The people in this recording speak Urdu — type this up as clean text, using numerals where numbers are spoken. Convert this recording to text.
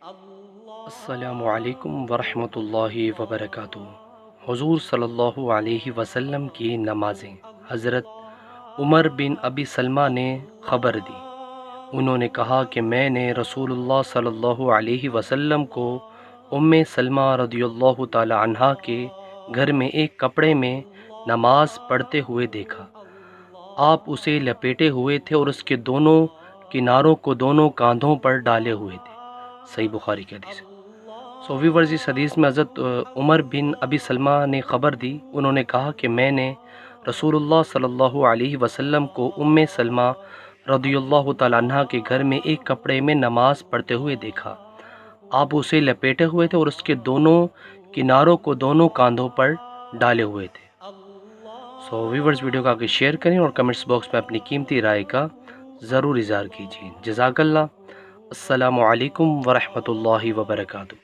السلام علیکم ورحمۃ اللہ وبرکاتہ۔ حضور صلی اللہ علیہ وسلم کی نمازیں۔ حضرت عمر بن ابی سلمہ نے خبر دی، انہوں نے کہا کہ میں نے رسول اللہ صلی اللہ علیہ وسلم کو سلمہ رضی اللہ تعالی عنہا کے گھر میں ایک کپڑے میں نماز پڑھتے ہوئے دیکھا۔ آپ اسے لپیٹے ہوئے تھے اور اس کے دونوں کناروں کو دونوں کاندھوں پر ڈالے ہوئے تھے۔ صحیح بخاری کی حدیث ہے۔ ویورز، اس حدیث میں حضرت عمر بن ابی سلمہ نے خبر دی، انہوں نے کہا کہ میں نے رسول اللہ صلی اللہ علیہ وسلم کو سلمہ رضی اللہ تعالیٰ عنہ کے گھر میں ایک کپڑے میں نماز پڑھتے ہوئے دیکھا۔ آپ اسے لپیٹے ہوئے تھے اور اس کے دونوں کناروں کو دونوں کاندھوں پر ڈالے ہوئے تھے۔ ویورز، ویڈیو کو آگے شیئر کریں اور کمنٹس باکس میں اپنی قیمتی رائے کا ضرور اظہار کیجیے۔ جزاک اللہ۔ السلام علیکم ورحمۃ اللہ وبرکاتہ۔